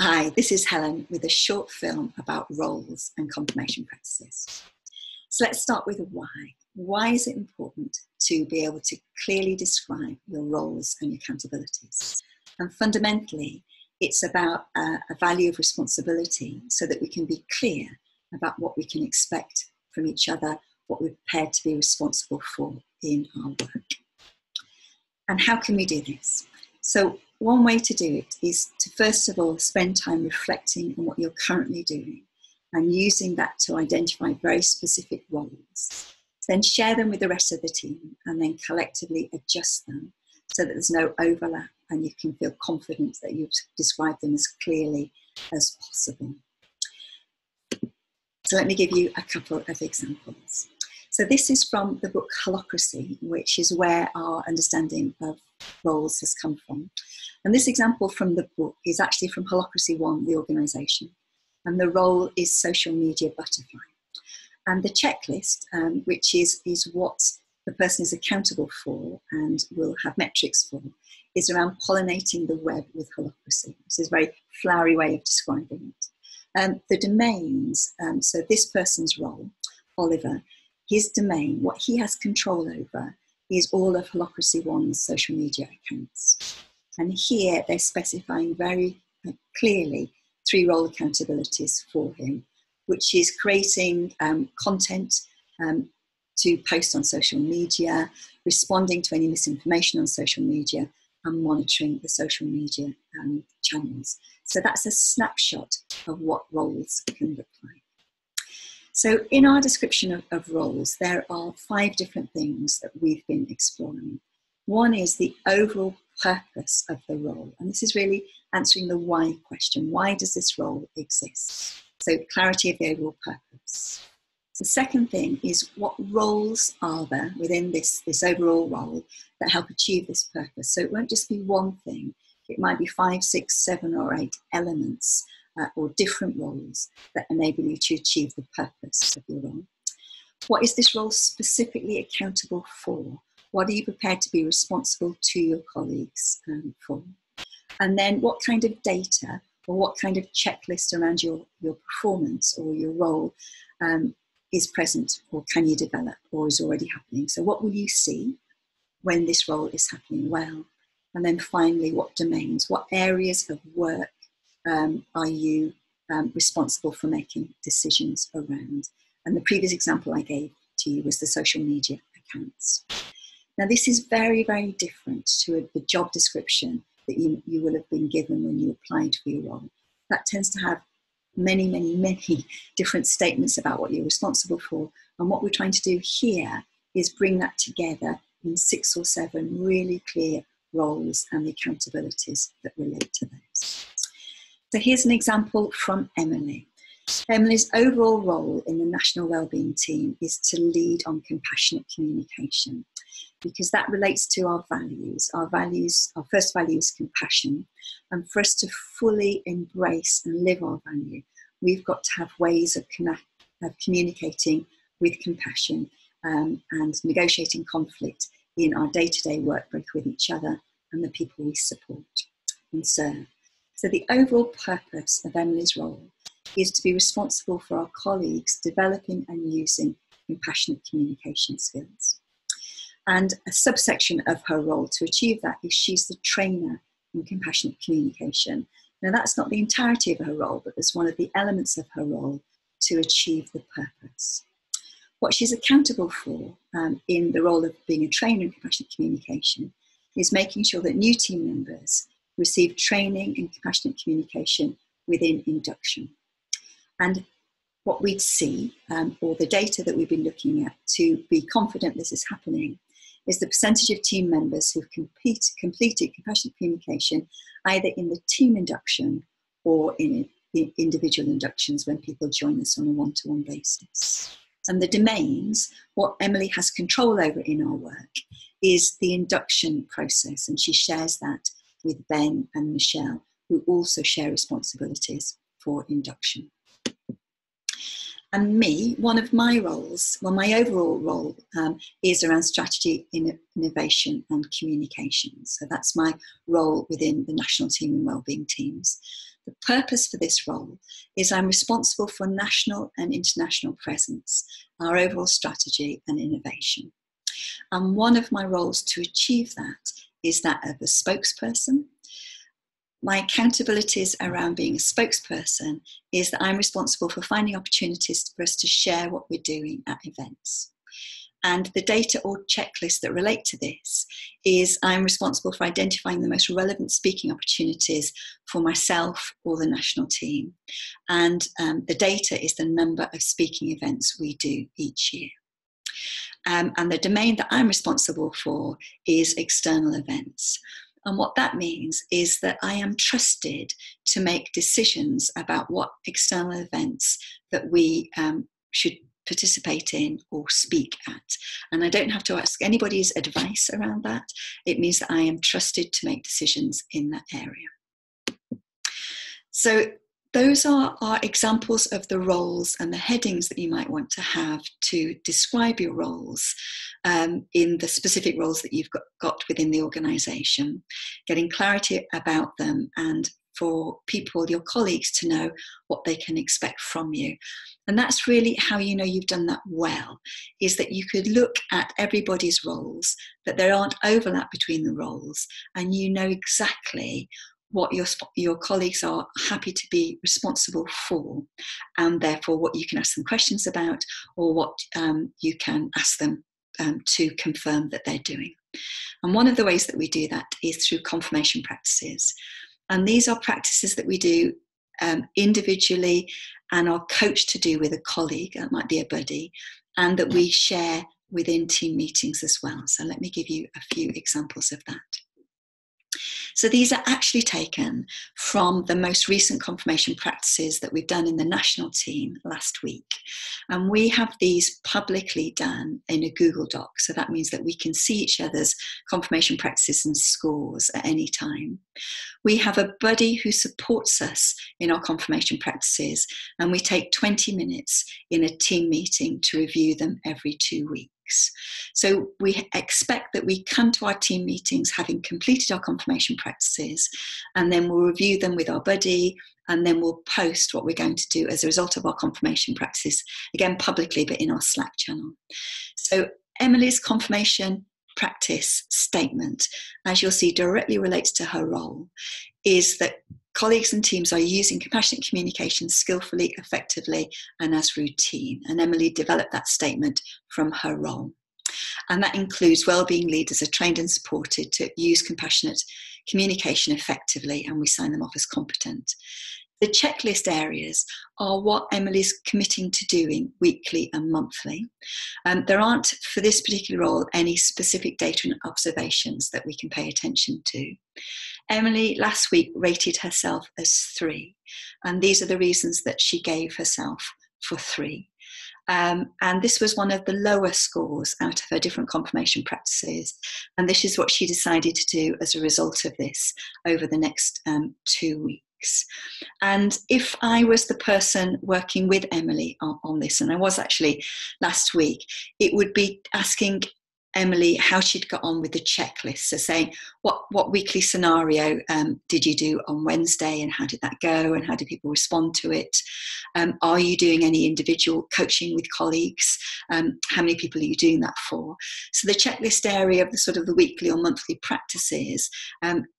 Hi, this is Helen with a short film about roles and confirmation practices. So let's start with why. Why is it important to be able to clearly describe your roles and your accountabilities? And fundamentally, it's about a value of responsibility so that we can be clear about what we can expect from each other, what we're prepared to be responsible for in our work. And how can we do this? So one way to do it is to first of all spend time reflecting on what you're currently doing and using that to identify very specific roles. Then share them with the rest of the team and then collectively adjust them so that there's no overlap and you can feel confident that you've described them as clearly as possible. So let me give you a couple of examples. So this is from the book Holacracy, which is where our understanding of roles has come from. And this example from the book is actually from Holacracy 1, the organisation. And the role is social media butterfly. And the checklist, which is what the person is accountable for and will have metrics for, is around pollinating the web with holacracy. This is a very flowery way of describing it. The domains, so this person's role, Oliver, his domain, what he has control over is all of Holacracy 1's social media accounts. And here they're specifying very clearly 3 role accountabilities for him, which is creating content to post on social media, responding to any misinformation on social media, and monitoring the social media channels. So that's a snapshot of what roles can look like. So in our description of roles, there are 5 different things that we've been exploring. One is the overall purpose of the role. And this is really answering the why question. Why does this role exist? So clarity of the overall purpose. The second thing is what roles are there within this overall role that help achieve this purpose? So it won't just be one thing. It might be 5, 6, 7 or 8 elements or different roles that enable you to achieve the purpose of your role. What is this role specifically accountable for? What are you prepared to be responsible to your colleagues for? And then what kind of data or what kind of checklist around your performance or your role is present or can you develop or is already happening? So what will you see when this role is happening well? And then finally, what domains, what areas of work are you responsible for making decisions around? And the previous example I gave to you was the social media accounts. Now, this is very, very different to the job description that you will have been given when you applied for your role. That tends to have many, many, many different statements about what you're responsible for. And what we're trying to do here is bring that together in 6 or 7 really clear roles and the accountabilities that relate to those. So here's an example from Emily. Emily's overall role in the National Wellbeing Team is to lead on compassionate communication, because that relates to our values. Our first value is compassion. And for us to fully embrace and live our value, we've got to have ways of communicating with compassion and negotiating conflict in our day-to-day work, both with each other and the people we support and serve. So the overall purpose of Emily's role is to be responsible for our colleagues developing and using compassionate communication skills. And a subsection of her role to achieve that is she's the trainer in compassionate communication. Now that's not the entirety of her role, but that's one of the elements of her role to achieve the purpose. What she's accountable for in the role of being a trainer in compassionate communication is making sure that new team members receive training in compassionate communication within induction. And what we'd see, or the data that we've been looking at to be confident this is happening, is the percentage of team members who've completed compassionate communication either in the team induction or in individual inductions when people join us on a one-to-one basis. And the domains, what Emily has control over in our work, is the induction process, and she shares that with Ben and Michelle, who also share responsibilities for induction. And me, one of my roles, well, my overall role is around strategy, innovation and communication. So that's my role within the national team and wellbeing teams. The purpose for this role is I'm responsible for national and international presence, our overall strategy and innovation. And one of my roles to achieve that is that of a spokesperson. My accountabilities around being a spokesperson is that I'm responsible for finding opportunities for us to share what we're doing at events. And the data or checklist that relate to this is I'm responsible for identifying the most relevant speaking opportunities for myself or the national team. And the data is the number of speaking events we do each year. And the domain that I'm responsible for is external events. And what that means is that I am trusted to make decisions about what external events that we should participate in or speak at. And I don't have to ask anybody's advice around that. It means that I am trusted to make decisions in that area. So those are examples of the roles and the headings that you might want to have to describe your roles in the specific roles that you've got within the organisation, getting clarity about them and for people, your colleagues, to know what they can expect from you. And that's really how you know you've done that well, is that you could look at everybody's roles, that there aren't overlap between the roles, and you know exactly what your colleagues are happy to be responsible for, and therefore what you can ask them questions about, or what you can ask them to confirm that they're doing. And one of the ways that we do that is through confirmation practices. And these are practices that we do individually and are coached to do with a colleague, that might be a buddy, and that we share within team meetings as well. So let me give you a few examples of that. So these are actually taken from the most recent confirmation practices that we've done in the national team last week. And we have these publicly done in a Google Doc. So that means that we can see each other's confirmation practices and scores at any time. We have a buddy who supports us in our confirmation practices, and we take 20 minutes in a team meeting to review them every 2 weeks. So we expect that we come to our team meetings having completed our confirmation practices, and then we'll review them with our buddy, and then we'll post what we're going to do as a result of our confirmation practices, again publicly, but in our Slack channel. So Emily's confirmation practice statement, as you'll see, directly relates to her role, is that colleagues and teams are using compassionate communication skillfully, effectively, and as routine. And Emily developed that statement from her role. And that includes wellbeing leaders are trained and supported to use compassionate communication effectively, and we sign them off as competent. The checklist areas are what Emily's committing to doing weekly and monthly. There aren't, for this particular role, any specific data and observations that we can pay attention to. Emily last week rated herself as 3, and these are the reasons that she gave herself for 3. And this was one of the lower scores out of her different confirmation practices, and this is what she decided to do as a result of this over the next 2 weeks. And if I was the person working with Emily on this, and I was actually last week, it would be asking Emily how she'd got on with the checklist. So saying, what weekly scenario did you do on Wednesday, and how did that go, and how did people respond to it? Are you doing any individual coaching with colleagues? How many people are you doing that for? So the checklist area of the sort of the weekly or monthly practices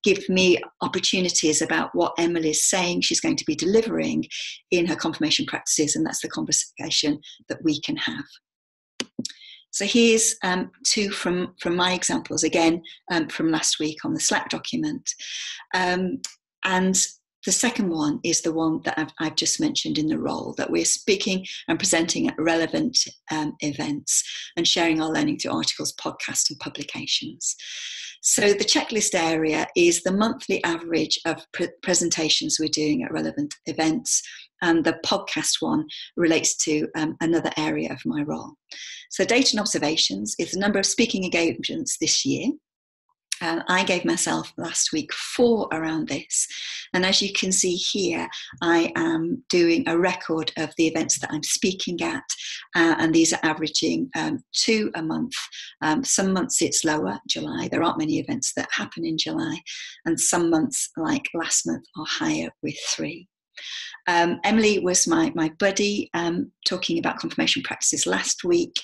give me opportunities about what Emily is saying she's going to be delivering in her confirmation practices, and that's the conversation that we can have. So here's 2 from my examples, again, from last week on the Slack document. And the second one is the one that I've just mentioned in the role, that we're speaking and presenting at relevant events and sharing our learning through articles, podcasts and publications. So the checklist area is the monthly average of presentations we're doing at relevant events, and the podcast one relates to another area of my role. So data and observations is the number of speaking engagements this year. I gave myself last week 4 around this. And as you can see here, I am doing a record of the events that I'm speaking at. And these are averaging 2 a month. Some months it's lower, July. There aren't many events that happen in July. And some months, like last month, are higher with 3. Emily was my buddy talking about confirmation practices last week.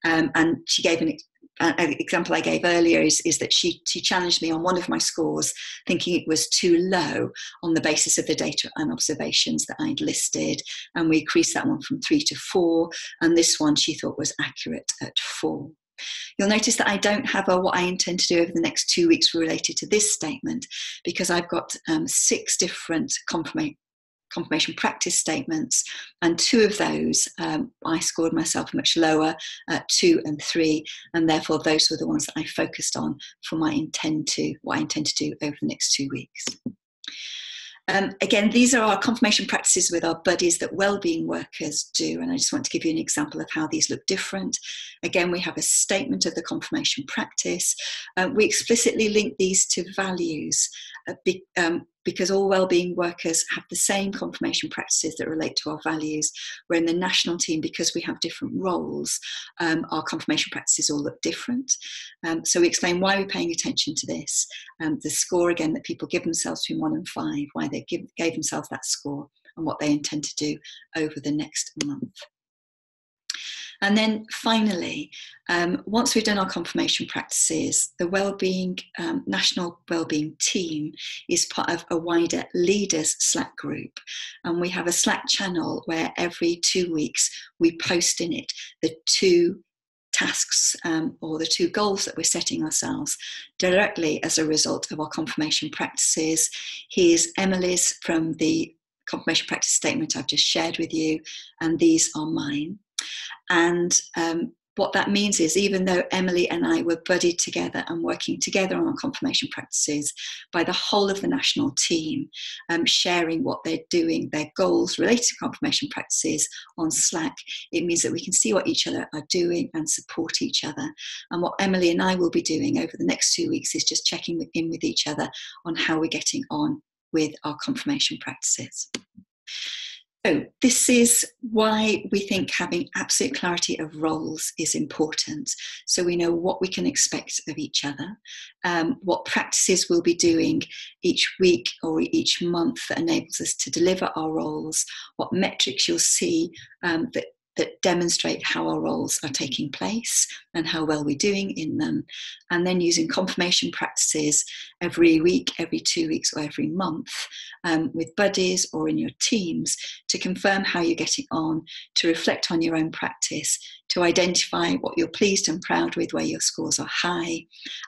And she gave an example I gave earlier is that she challenged me on one of my scores, thinking it was too low on the basis of the data and observations that I'd listed, and we increased that one from 3 to 4, and this one she thought was accurate at 4. You'll notice that I don't have what I intend to do over the next 2 weeks related to this statement, because I've got 6 different confirmation practice statements, and 2 of those I scored myself much lower at 2 and 3, and therefore those were the ones that I focused on for what I intend to do over the next 2 weeks. Again, these are our confirmation practices with our buddies that wellbeing workers do, and I just want to give you an example of how these look different. Again, we have a statement of the confirmation practice. We explicitly link these to values because all wellbeing workers have the same confirmation practices that relate to our values, where in the national team, because we have different roles, our confirmation practices all look different. So we explain why we're paying attention to this, the score again that people give themselves between 1 and 5, why they gave themselves that score, and what they intend to do over the next month. And then finally, once we've done our confirmation practices, the wellbeing national wellbeing team is part of a wider leaders Slack group, and we have a Slack channel where every 2 weeks we post in it the 2 tasks or the 2 goals that we're setting ourselves directly as a result of our confirmation practices. Here's Emily's from the confirmation practice statement I've just shared with you, and these are mine. And what that means is, even though Emily and I were buddied together and working together on our confirmation practices, by the whole of the national team sharing what they're doing, their goals related to confirmation practices on Slack, it means that we can see what each other are doing and support each other. And what Emily and I will be doing over the next 2 weeks is just checking in with each other on how we're getting on with our confirmation practices. So this is why we think having absolute clarity of roles is important. So we know what we can expect of each other, what practices we'll be doing each week or each month that enables us to deliver our roles, what metrics you'll see that demonstrate how our roles are taking place and how well we're doing in them, and then using confirmation practices every week, every 2 weeks, or every month with buddies or in your teams to confirm how you're getting on, to reflect on your own practice, to identify what you're pleased and proud with, where your scores are high,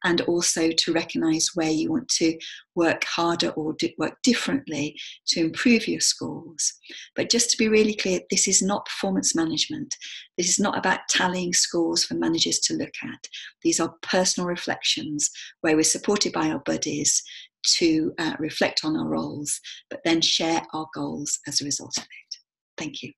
and also to recognise where you want to work harder or work differently to improve your scores. But just to be really clear, this is not performance management. This is not about tallying scores for managers to look at. These are personal reflections where we're supported by our buddies to reflect on our roles, but then share our goals as a result of it. Thank you.